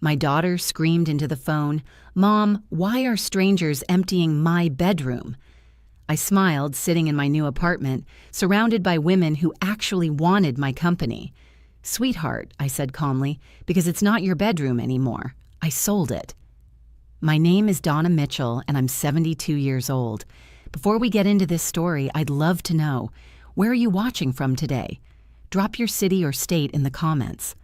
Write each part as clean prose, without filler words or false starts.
My daughter screamed into the phone, "Mom, why are strangers emptying my bedroom?" I smiled, sitting in my new apartment, surrounded by women who actually wanted my company. "Sweetheart," I said calmly, "because it's not your bedroom anymore. I sold it." My name is Donna Mitchell, and I'm 72 years old. Before we get into this story, I'd love to know, where are you watching from today? Drop your city or state in the comments.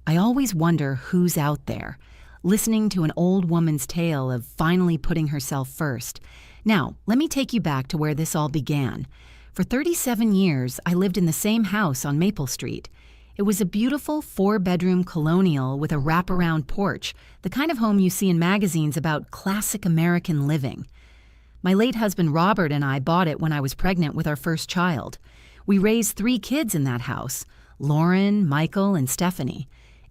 I always wonder who's out there, listening to an old woman's tale of finally putting herself first. Now, let me take you back to where this all began. For 37 years, I lived in the same house on Maple Street. It was a beautiful 4-bedroom colonial with a wraparound porch, the kind of home you see in magazines about classic American living. My late husband Robert and I bought it when I was pregnant with our first child. We raised 3 kids in that house, Lauren, Michael, and Stephanie.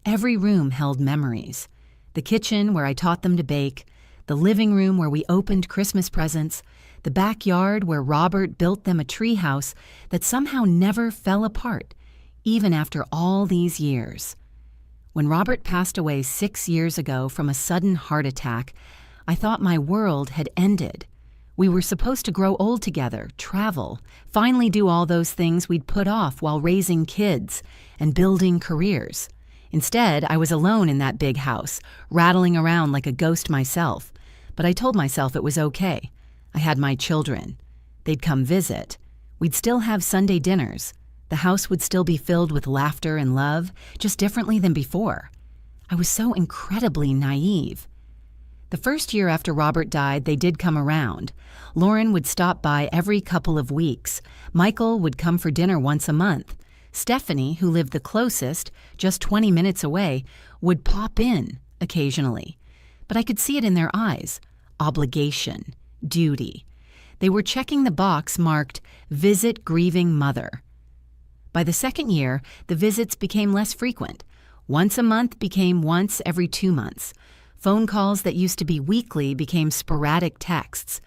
Every room held memories. The kitchen where I taught them to bake, the living room where we opened Christmas presents, the backyard where Robert built them a treehouse that somehow never fell apart, even after all these years. When Robert passed away 6 years ago from a sudden heart attack, I thought my world had ended. We were supposed to grow old together, travel, finally do all those things we'd put off while raising kids and building careers. Instead, I was alone in that big house, rattling around like a ghost myself. But I told myself it was okay. I had my children. They'd come visit. We'd still have Sunday dinners. The house would still be filled with laughter and love, just differently than before. I was so incredibly naive. The first year after Robert died, they did come around. Lauren would stop by every couple of weeks. Michael would come for dinner once a month. Stephanie, who lived the closest, just 20 minutes away, would pop in occasionally. But I could see it in their eyes. Obligation, duty. They were checking the box marked, "Visit Grieving Mother." By the second year, the visits became less frequent. Once a month became once every 2 months. Phone calls that used to be weekly became sporadic texts.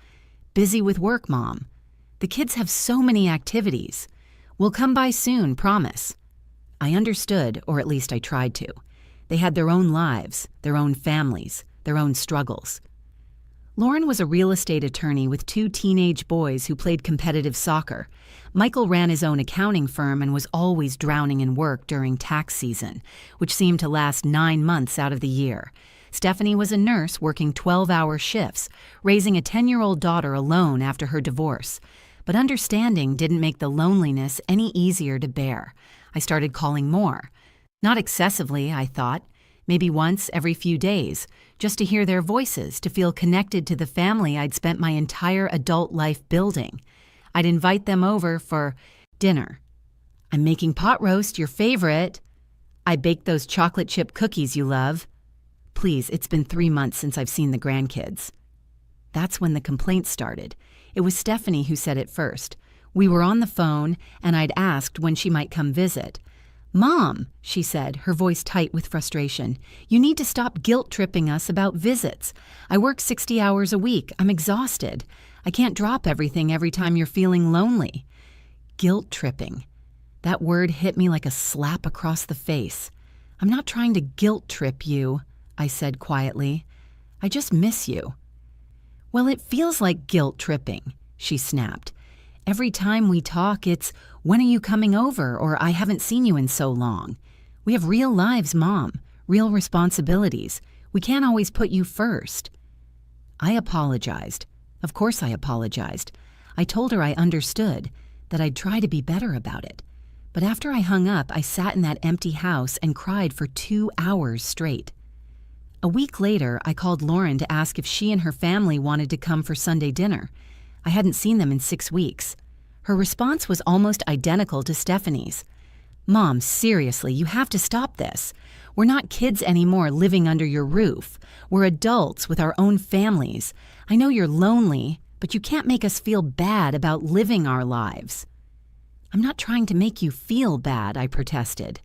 "Busy with work, Mom. The kids have so many activities. We'll come by soon, promise." I understood, or at least I tried to. They had their own lives, their own families, their own struggles. Lauren was a real estate attorney with 2 teenage boys who played competitive soccer. Michael ran his own accounting firm and was always drowning in work during tax season, which seemed to last 9 months out of the year. Stephanie was a nurse working 12-hour shifts, raising a 10-year-old daughter alone after her divorce. But understanding didn't make the loneliness any easier to bear. I started calling more. Not excessively, I thought. Maybe once every few days, just to hear their voices, to feel connected to the family I'd spent my entire adult life building. I'd invite them over for dinner. "I'm making pot roast, your favorite." "I baked those chocolate chip cookies you love." "Please, it's been 3 months since I've seen the grandkids." That's when the complaints started. It was Stephanie who said it first. We were on the phone, and I'd asked when she might come visit. "Mom," she said, her voice tight with frustration, "you need to stop guilt-tripping us about visits. I work 60 hours a week. I'm exhausted. I can't drop everything every time you're feeling lonely." Guilt-tripping. That word hit me like a slap across the face. "I'm not trying to guilt-trip you," I said quietly. "I just miss you." "Well, it feels like guilt-tripping," she snapped. "Every time we talk, it's, 'When are you coming over?' or 'I haven't seen you in so long.' We have real lives, Mom, real responsibilities. We can't always put you first." I apologized. Of course I apologized. I told her I understood, that I'd try to be better about it. But after I hung up, I sat in that empty house and cried for 2 hours straight. A week later, I called Lauren to ask if she and her family wanted to come for Sunday dinner. I hadn't seen them in 6 weeks. Her response was almost identical to Stephanie's. "Mom, seriously, you have to stop this. We're not kids anymore living under your roof. We're adults with our own families. I know you're lonely, but you can't make us feel bad about living our lives." "I'm not trying to make you feel bad," I protested.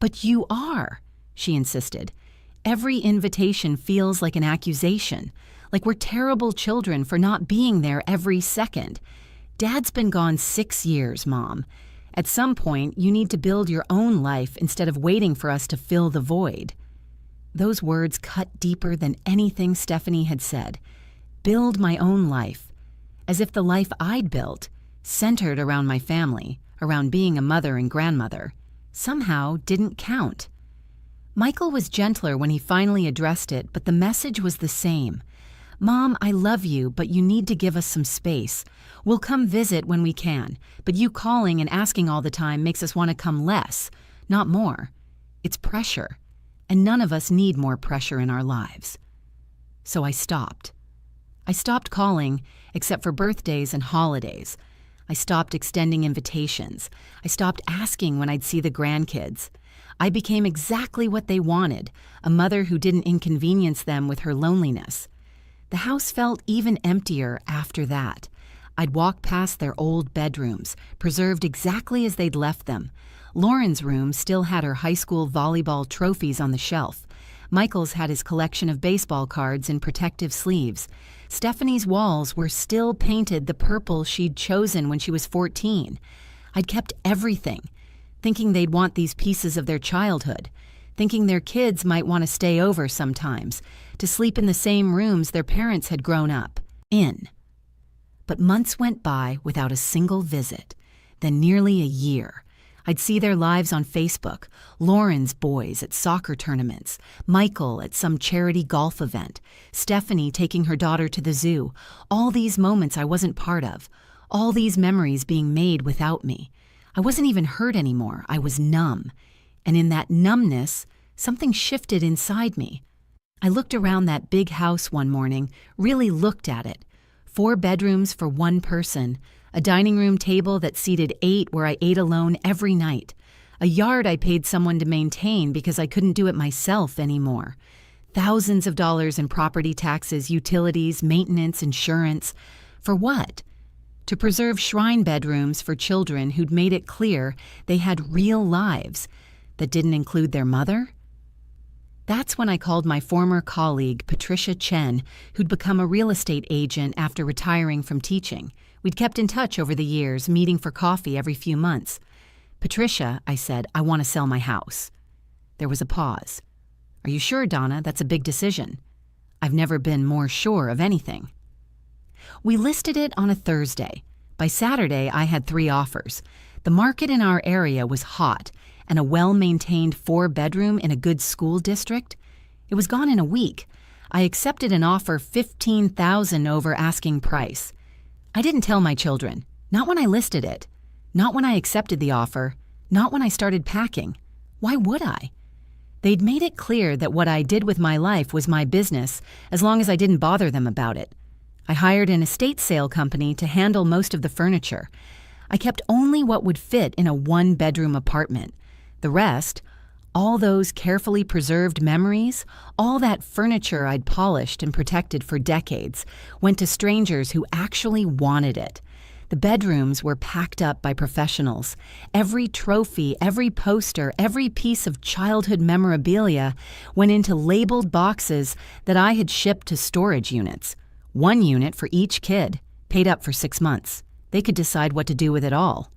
"But you are," she insisted. "Every invitation feels like an accusation, like we're terrible children for not being there every second. Dad's been gone 6 years, Mom. At some point, you need to build your own life instead of waiting for us to fill the void." those words cut deeper than anything Stephanie had said. Build my own life, as if the life I'd built, centered around my family, around being a mother and grandmother, somehow didn't count. Michael was gentler when he finally addressed it, but the message was the same. Mom, I love you, but you need to give us some space. We'll come visit when we can, but you calling and asking all the time makes us want to come less, not more. It's pressure, and none of us need more pressure in our lives. So I stopped. I stopped calling, except for birthdays and holidays. I stopped extending invitations. I stopped asking when I'd see the grandkids. I became exactly what they wanted, a mother who didn't inconvenience them with her loneliness. The house felt even emptier after that. I'd walk past their old bedrooms, preserved exactly as they'd left them. Lauren's room still had her high school volleyball trophies on the shelf. Michael's had his collection of baseball cards in protective sleeves. Stephanie's walls were still painted the purple she'd chosen when she was 14. I'd kept everything, thinking they'd want these pieces of their childhood, thinking their kids might want to stay over sometimes, to sleep in the same rooms their parents had grown up in. But months went by without a single visit, then nearly a year. I'd see their lives on Facebook, Lauren's boys at soccer tournaments, Michael at some charity golf event, Stephanie taking her daughter to the zoo, all these moments I wasn't part of, all these memories being made without me. I wasn't even hurt anymore, I was numb. And in that numbness, something shifted inside me. I looked around that big house one morning, really looked at it. 4 bedrooms for one person, a dining room table that seated 8 where I ate alone every night, a yard I paid someone to maintain because I couldn't do it myself anymore, thousands of dollars in property taxes, utilities, maintenance, insurance. For what? To preserve shrine bedrooms for children who'd made it clear they had real lives that didn't include their mother? That's when I called my former colleague, Patricia Chen, who'd become a real estate agent after retiring from teaching. We'd kept in touch over the years, meeting for coffee every few months. Patricia, I said, I want to sell my house. There was a pause. Are you sure, Donna? That's a big decision. I've never been more sure of anything. We listed it on a Thursday. By Saturday, I had 3 offers. The market in our area was hot, and a well-maintained 4-bedroom in a good school district. It was gone in a week. I accepted an offer $15,000 over asking price. I didn't tell my children, not when I listed it, not when I accepted the offer, not when I started packing. Why would I? They'd made it clear that what I did with my life was my business as long as I didn't bother them about it. I hired an estate sale company to handle most of the furniture. I kept only what would fit in a 1-bedroom apartment. The rest, all those carefully preserved memories, all that furniture I'd polished and protected for decades, went to strangers who actually wanted it. The bedrooms were packed up by professionals. Every trophy, every poster, every piece of childhood memorabilia went into labeled boxes that I had shipped to storage units. 1 unit for each kid, paid up for 6 months. They could decide what to do with it all.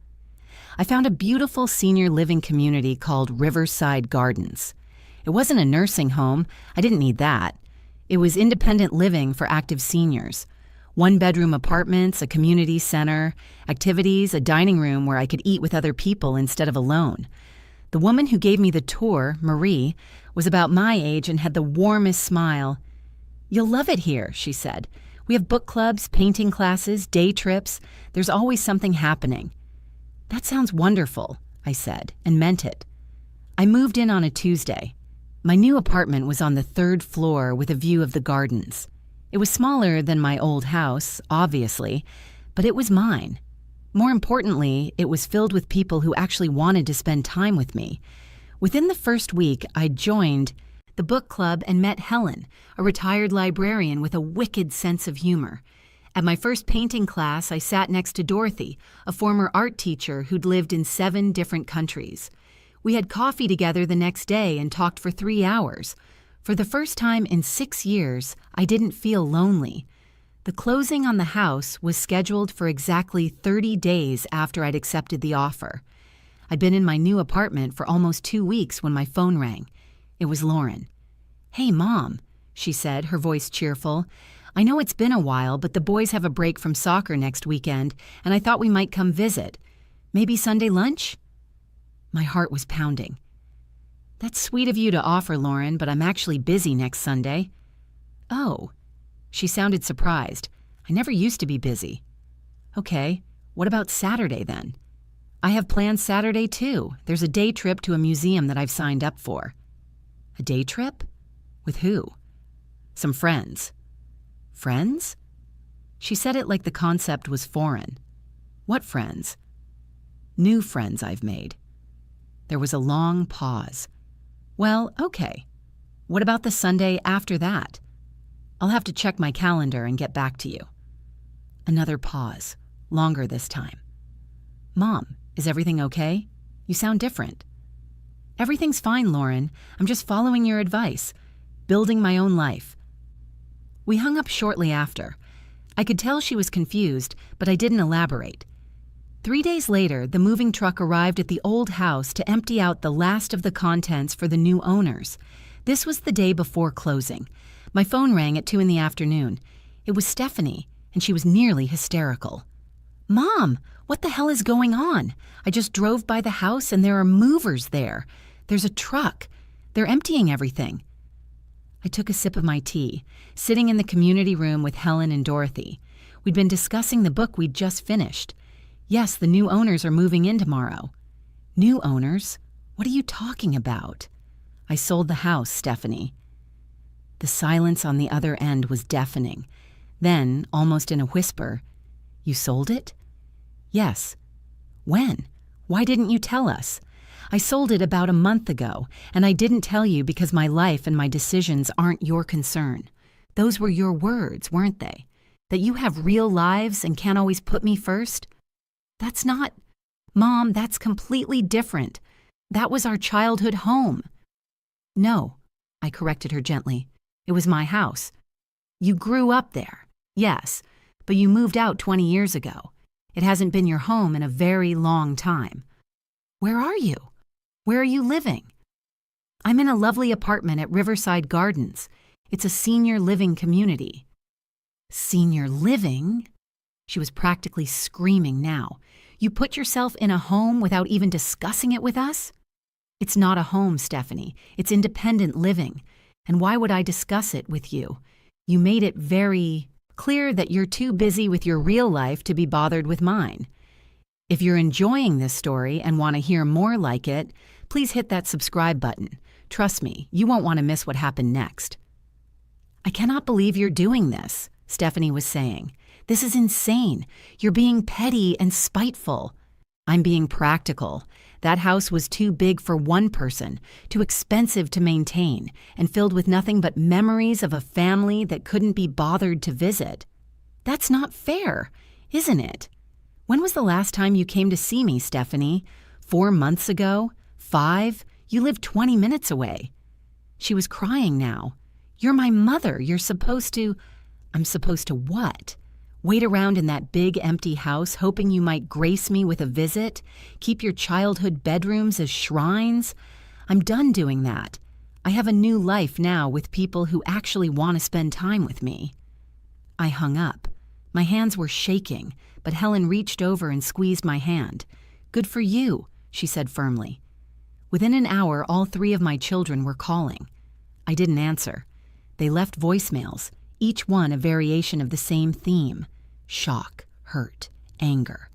I found a beautiful senior living community called Riverside Gardens. It wasn't a nursing home. I didn't need that. It was independent living for active seniors. 1-bedroom apartments, a community center, activities, a dining room where I could eat with other people instead of alone. The woman who gave me the tour, Marie, was about my age and had the warmest smile. "You'll love it here," she said. "We have book clubs, painting classes, day trips. There's always something happening." "That sounds wonderful," I said, and meant it. I moved in on a Tuesday. My new apartment was on the 3rd floor with a view of the gardens. It was smaller than my old house, obviously, but it was mine. More importantly, it was filled with people who actually wanted to spend time with me. Within the first week, I joined the book club and met Helen, a retired librarian with a wicked sense of humor. At my first painting class, I sat next to Dorothy, a former art teacher who'd lived in 7 different countries. We had coffee together the next day and talked for 3 hours. For the first time in 6 years, I didn't feel lonely. The closing on the house was scheduled for exactly 30 days after I'd accepted the offer. I'd been in my new apartment for almost 2 weeks when my phone rang. It was Lauren. "Hey, Mom," she said, her voice cheerful. "I know it's been a while, but the boys have a break from soccer next weekend, and I thought we might come visit. Maybe Sunday lunch?" My heart was pounding. "That's sweet of you to offer, Lauren, but I'm actually busy next Sunday." "Oh." She sounded surprised. "I never used to be busy." "Okay, what about Saturday then?" "I have plans Saturday too. There's a day trip to a museum that I've signed up for." "A day trip? With who?" "Some friends." "Friends?" She said it like the concept was foreign. "What friends?" "New friends I've made." There was a long pause. "Well, okay. What about the Sunday after that?" "I'll have to check my calendar and get back to you." Another pause, longer this time. "Mom, is everything okay? You sound different." "Everything's fine, Lauren. I'm just following your advice, building my own life." We hung up shortly after. I could tell she was confused, but I didn't elaborate. 3 days later, the moving truck arrived at the old house to empty out the last of the contents for the new owners. This was the day before closing. My phone rang at 2 in the afternoon. It was Stephanie, and she was nearly hysterical. "Mom, what the hell is going on? I just drove by the house and there are movers there. There's a truck. They're emptying everything." I took a sip of my tea, sitting in the community room with Helen and Dorothy. We'd been discussing the book we'd just finished. Yes, the new owners are moving in tomorrow. "New owners? What are you talking about?" "I sold the house, Stephanie." The silence on the other end was deafening. Then, almost in a whisper, "You sold it?" "Yes." "When? Why didn't you tell us?" "I sold it about a month ago, and I didn't tell you because my life and my decisions aren't your concern. Those were your words, weren't they? That you have real lives and can't always put me first?" "That's not—" "Mom, that's completely different. That was our childhood home." "No," I corrected her gently. "It was my house. You grew up there, yes, but you moved out 20 years ago. It hasn't been your home in a very long time." "Where are you? Where are you living?" "I'm in a lovely apartment at Riverside Gardens. It's a senior living community." "Senior living?" She was practically screaming now. "You put yourself in a home without even discussing it with us?" "It's not a home, Stephanie. It's independent living. And why would I discuss it with you? You made it very clear that you're too busy with your real life to be bothered with mine. If you're enjoying this story and want to hear more like it, please hit that subscribe button. Trust me, you won't want to miss what happened next." "I cannot believe you're doing this," Stephanie was saying. "This is insane. You're being petty and spiteful." "I'm being practical. That house was too big for one person, too expensive to maintain, and filled with nothing but memories of a family that couldn't be bothered to visit." "That's not fair, isn't it? When was the last time you came to see me, Stephanie? 4 months ago? 5? You live 20 minutes away." She was crying now. "You're my mother. You're supposed to—" "I'm supposed to what? Wait around in that big empty house hoping you might grace me with a visit? Keep your childhood bedrooms as shrines? I'm done doing that. I have a new life now with people who actually want to spend time with me." I hung up. My hands were shaking, but Helen reached over and squeezed my hand. "Good for you," she said firmly. Within an hour, all 3 of my children were calling. I didn't answer. They left voicemails, each one a variation of the same theme: shock, hurt, anger.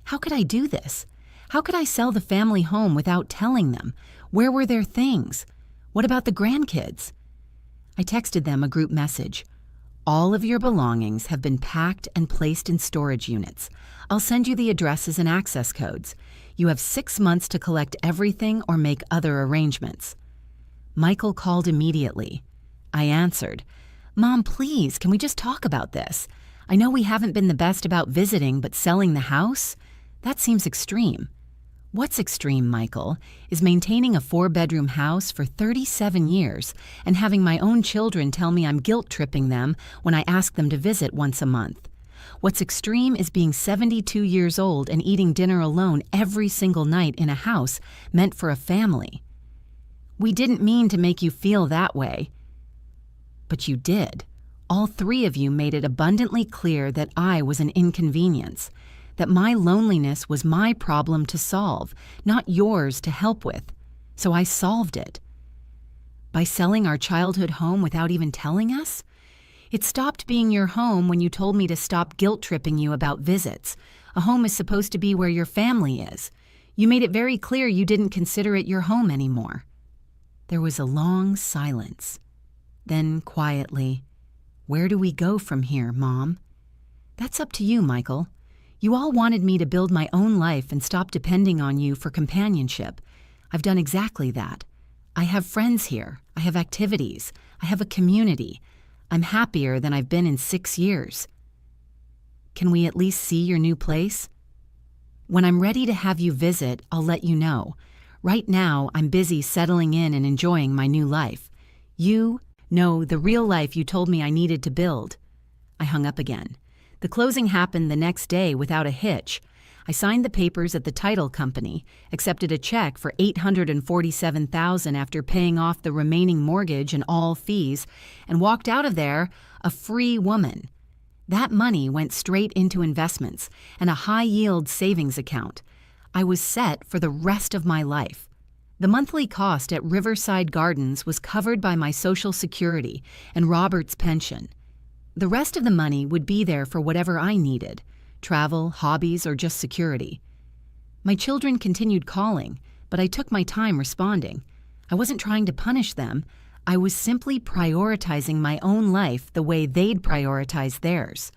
How could I do this? How could I sell the family home without telling them? Where were their things? What about the grandkids? I texted them a group message. "All of your belongings have been packed and placed in storage units. I'll send you the addresses and access codes. You have 6 months to collect everything or make other arrangements." Michael called immediately. I answered. "Mom, please, can we just talk about this? I know we haven't been the best about visiting, but selling the house? That seems extreme." "What's extreme, Michael, is maintaining a 4-bedroom house for 37 years and having my own children tell me I'm guilt-tripping them when I ask them to visit once a month. What's extreme is being 72 years old and eating dinner alone every single night in a house meant for a family." "We didn't mean to make you feel that way." But you did. All three of you made it abundantly clear that I was an inconvenience, that my loneliness was my problem to solve, not yours to help with. So I solved it. By selling our childhood home without even telling us? It stopped being your home when you told me to stop guilt-tripping you about visits. A home is supposed to be where your family is. You made it very clear you didn't consider it your home anymore. There was a long silence. Then, quietly, "Where do we go from here, Mom?" "That's up to you, Michael. You all wanted me to build my own life and stop depending on you for companionship. I've done exactly that. I have friends here. I have activities. I have a community. I'm happier than I've been in 6 years. Can we at least see your new place? When I'm ready to have you visit, I'll let you know. Right now, I'm busy settling in and enjoying my new life. The real life you told me I needed to build." I hung up again. The closing happened the next day without a hitch. I signed the papers at the title company, accepted a check for $847,000 after paying off the remaining mortgage and all fees, and walked out of there a free woman. That money went straight into investments and a high-yield savings account. I was set for the rest of my life. The monthly cost at Riverside Gardens was covered by my Social Security and Robert's pension. The rest of the money would be there for whatever I needed: travel, hobbies, or just security. My children continued calling, but I took my time responding. I wasn't trying to punish them. I was simply prioritizing my own life the way they'd prioritize theirs.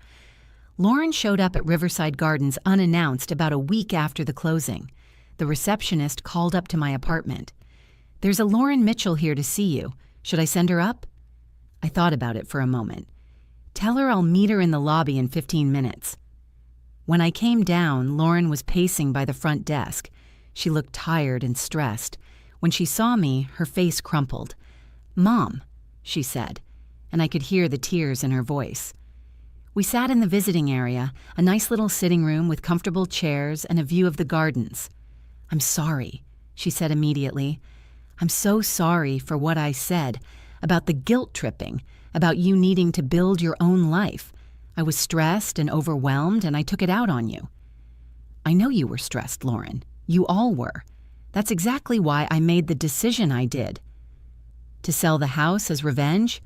Lauren showed up at Riverside Gardens unannounced about a week after the closing. The receptionist called up to my apartment. "There's a Lauren Mitchell here to see you. Should I send her up?" I thought about it for a moment. "Tell her I'll meet her in the lobby in 15 minutes. When I came down, Lauren was pacing by the front desk. She looked tired and stressed. When she saw me, her face crumpled. "Mom," she said, and I could hear the tears in her voice. We sat in the visiting area, a nice little sitting room with comfortable chairs and a view of the gardens. "I'm sorry," she said immediately. "I'm so sorry for what I said, about the guilt tripping, about you needing to build your own life. I was stressed and overwhelmed, and I took it out on you." "I know you were stressed, Lauren. You all were. That's exactly why I made the decision I did." "To sell the house as revenge?"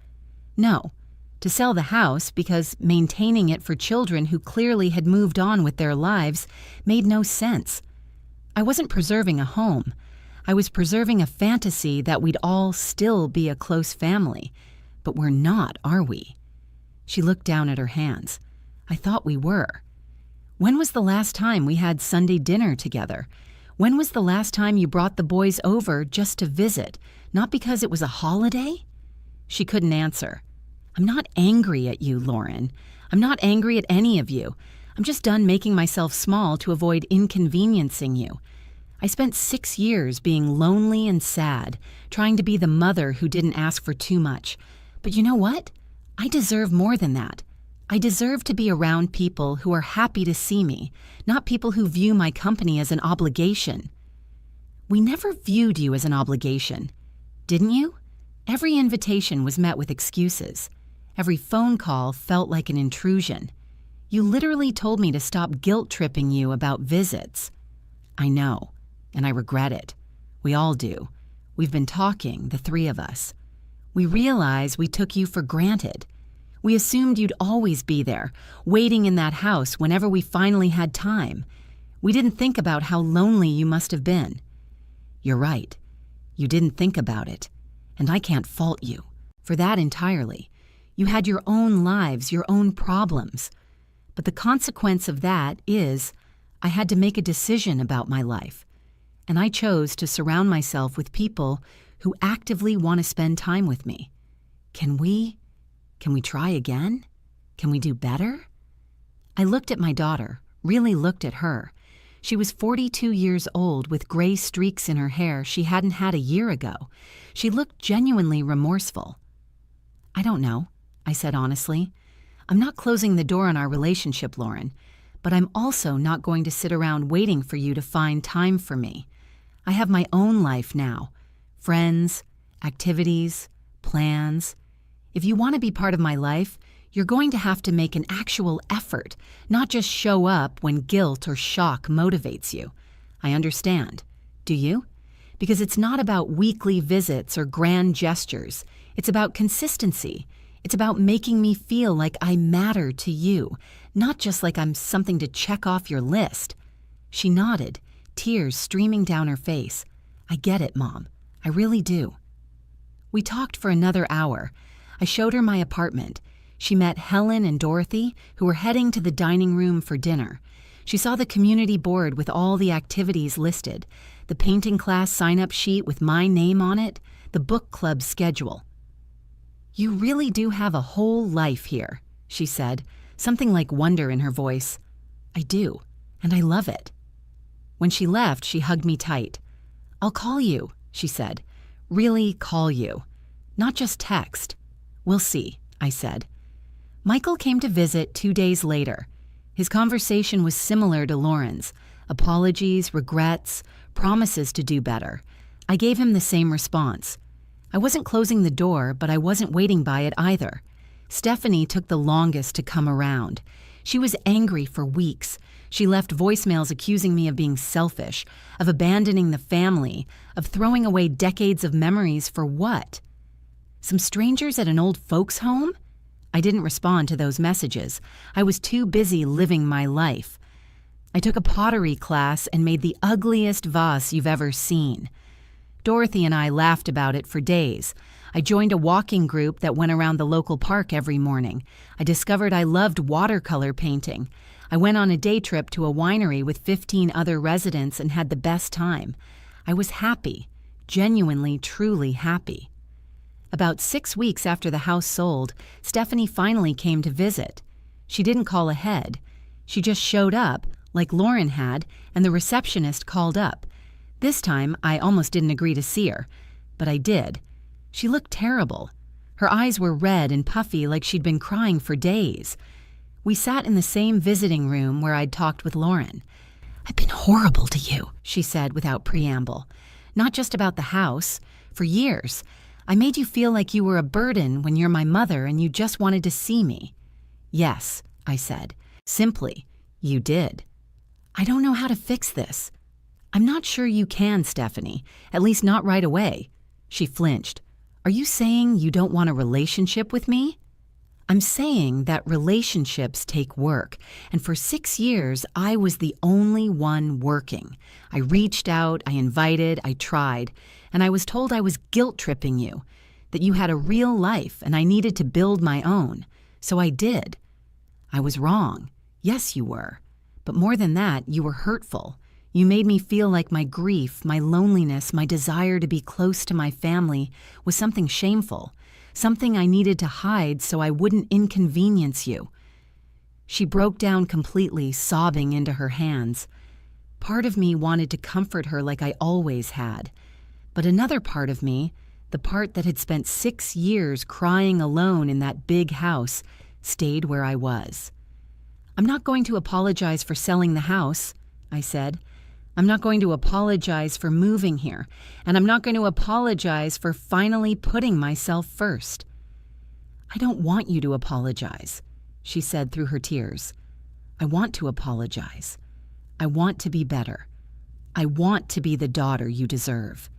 "No. To sell the house because maintaining it for children who clearly had moved on with their lives made no sense. I wasn't preserving a home. I was preserving a fantasy that we'd all still be a close family. But we're not, are we?" She looked down at her hands. "I thought we were. When was the last time we had Sunday dinner together? When was the last time you brought the boys over just to visit, not because it was a holiday?" She couldn't answer. "I'm not angry at you, Lauren. I'm not angry at any of you. I'm just done making myself small to avoid inconveniencing you. I spent 6 years being lonely and sad, trying to be the mother who didn't ask for too much. But you know what? I deserve more than that. I deserve to be around people who are happy to see me, not people who view my company as an obligation." "We never viewed you as an obligation. Didn't you? Every invitation was met with excuses. Every phone call felt like an intrusion. You literally told me to stop guilt-tripping you about visits." "I know, and I regret it. We all do. We've been talking, the three of us. We realize we took you for granted. We assumed you'd always be there, waiting in that house whenever we finally had time. We didn't think about how lonely you must have been." "You're right. You didn't think about it. And I can't fault you for that entirely. You had your own lives, your own problems. But the consequence of that is I had to make a decision about my life. And I chose to surround myself with people who actively want to spend time with me. Can we try again? Can we do better?" I looked at my daughter, really looked at her. She was 42 years old with gray streaks in her hair she hadn't had a year ago. She looked genuinely remorseful. "I don't know," I said honestly. "I'm not closing the door on our relationship, Lauren, but I'm also not going to sit around waiting for you to find time for me. I have my own life now. Friends, activities, plans. If you want to be part of my life, you're going to have to make an actual effort, not just show up when guilt or shock motivates you. I understand. Do you? Because it's not about weekly visits or grand gestures. It's about consistency. It's about making me feel like I matter to you, not just like I'm something to check off your list. She nodded, tears streaming down her face. I get it, Mom. I really do. We talked for another hour. I showed her my apartment. She met Helen and Dorothy, who were heading to the dining room for dinner. She saw the community board with all the activities listed, the painting class sign-up sheet with my name on it, the book club schedule. You really do have a whole life here, she said, something like wonder in her voice. I do, and I love it. When she left, she hugged me tight. I'll call you, she said. Really call you. Not just text. We'll see, I said. Michael came to visit 2 days later. His conversation was similar to Lauren's. Apologies, regrets, promises to do better. I gave him the same response. I wasn't closing the door, but I wasn't waiting by it either. Stephanie took the longest to come around. She was angry for weeks. She left voicemails accusing me of being selfish, of abandoning the family, of throwing away decades of memories for what? Some strangers at an old folks' home? I didn't respond to those messages. I was too busy living my life. I took a pottery class and made the ugliest vase you've ever seen. Dorothy and I laughed about it for days. I joined a walking group that went around the local park every morning. I discovered I loved watercolor painting. I went on a day trip to a winery with 15 other residents and had the best time. I was happy, genuinely, truly happy. About 6 weeks after the house sold, Stephanie finally came to visit. She didn't call ahead. She just showed up, like Lauren had, and the receptionist called up. This time, I almost didn't agree to see her, but I did. She looked terrible. Her eyes were red and puffy like she'd been crying for days. We sat in the same visiting room where I'd talked with Lauren. I've been horrible to you, she said without preamble. Not just about the house. For years, I made you feel like you were a burden when you're my mother and you just wanted to see me. Yes, I said. Simply, you did. I don't know how to fix this. I'm not sure you can, Stephanie, at least not right away. She flinched. Are you saying you don't want a relationship with me? I'm saying that relationships take work, and for 6 years, I was the only one working. I reached out, I invited, I tried, and I was told I was guilt-tripping you, that you had a real life and I needed to build my own. So I did. I was wrong. Yes, you were. But more than that, you were hurtful. You made me feel like my grief, my loneliness, my desire to be close to my family was something shameful, something I needed to hide so I wouldn't inconvenience you. She broke down completely, sobbing into her hands. Part of me wanted to comfort her like I always had. But another part of me, the part that had spent 6 years crying alone in that big house, stayed where I was. I'm not going to apologize for selling the house, I said. I'm not going to apologize for moving here, and I'm not going to apologize for finally putting myself first. I don't want you to apologize, she said through her tears. I want to apologize. I want to be better. I want to be the daughter you deserve.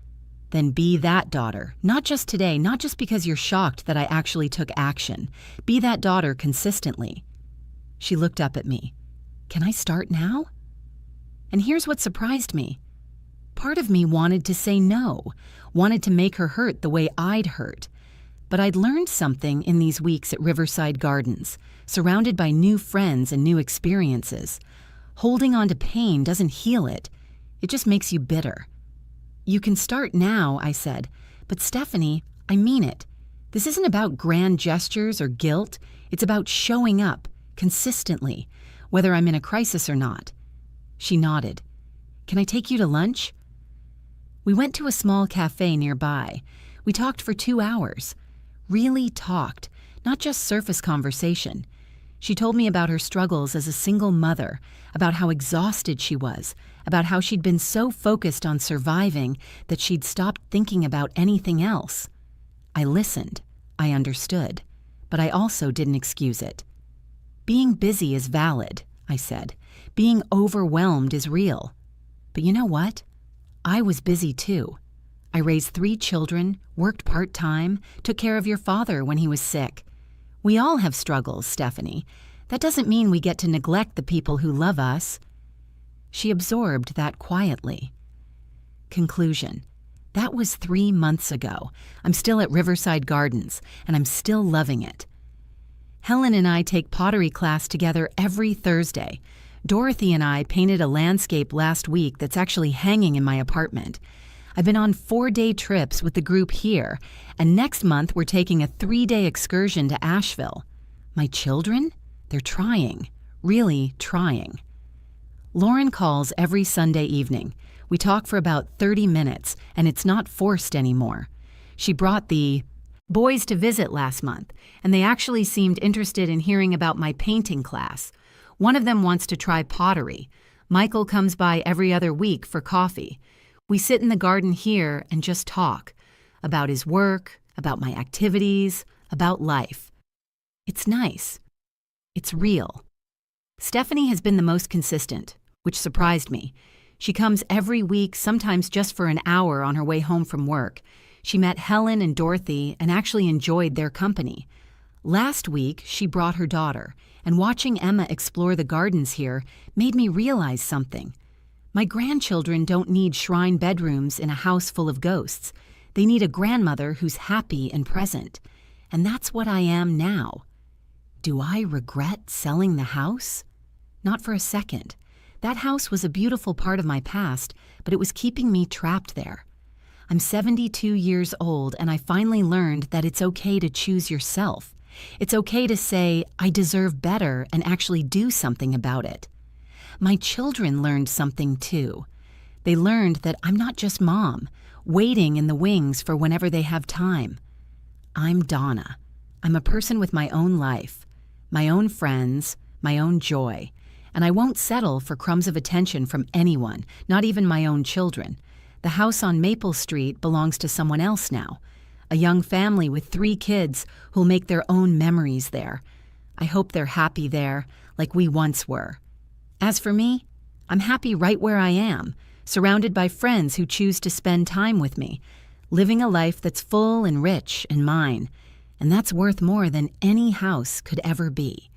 Then be that daughter, not just today, not just because you're shocked that I actually took action. Be that daughter consistently. She looked up at me. Can I start now? And here's what surprised me. Part of me wanted to say no, wanted to make her hurt the way I'd hurt. But I'd learned something in these weeks at Riverside Gardens, surrounded by new friends and new experiences. Holding on to pain doesn't heal it. It just makes you bitter. You can start now, I said. But Stephanie, I mean it. This isn't about grand gestures or guilt. It's about showing up, consistently, whether I'm in a crisis or not. She nodded. Can I take you to lunch? We went to a small cafe nearby. We talked for 2 hours. Really talked, not just surface conversation. She told me about her struggles as a single mother, about how exhausted she was, about how she'd been so focused on surviving that she'd stopped thinking about anything else. I listened. I understood. but I also didn't excuse it. Being busy is valid, I said. Being overwhelmed is real. But you know what? I was busy too. I raised 3 children, worked part-time, took care of your father when he was sick. We all have struggles, Stephanie. That doesn't mean we get to neglect the people who love us. She absorbed that quietly. Conclusion. That was 3 months ago. I'm still at Riverside Gardens, and I'm still loving it. Helen and I take pottery class together every Thursday. Dorothy and I painted a landscape last week that's actually hanging in my apartment. I've been on 4-day trips with the group here, and next month we're taking a 3-day excursion to Asheville. My children? They're trying. Really trying. Lauren calls every Sunday evening. We talk for about 30 minutes, and it's not forced anymore. She brought the boys to visit last month, and they actually seemed interested in hearing about my painting class. One of them wants to try pottery. Michael comes by every other week for coffee. We sit in the garden here and just talk about his work, about my activities, about life. It's nice. It's real. Stephanie has been the most consistent, which surprised me. She comes every week, sometimes just for an hour on her way home from work. She met Helen and Dorothy and actually enjoyed their company. Last week, she brought her daughter, and watching Emma explore the gardens here made me realize something. My grandchildren don't need shrine bedrooms in a house full of ghosts. They need a grandmother who's happy and present. And that's what I am now. Do I regret selling the house? Not for a second. That house was a beautiful part of my past, but it was keeping me trapped there. I'm 72 years old, and I finally learned that it's okay to choose yourself. It's okay to say, I deserve better, and actually do something about it. My children learned something too. They learned that I'm not just mom, waiting in the wings for whenever they have time. I'm Donna. I'm a person with my own life, my own friends, my own joy, and I won't settle for crumbs of attention from anyone, not even my own children. The house on Maple Street belongs to someone else now, a young family with 3 kids who'll make their own memories there. I hope they're happy there, like we once were. As for me, I'm happy right where I am, surrounded by friends who choose to spend time with me, living a life that's full and rich and mine, and that's worth more than any house could ever be.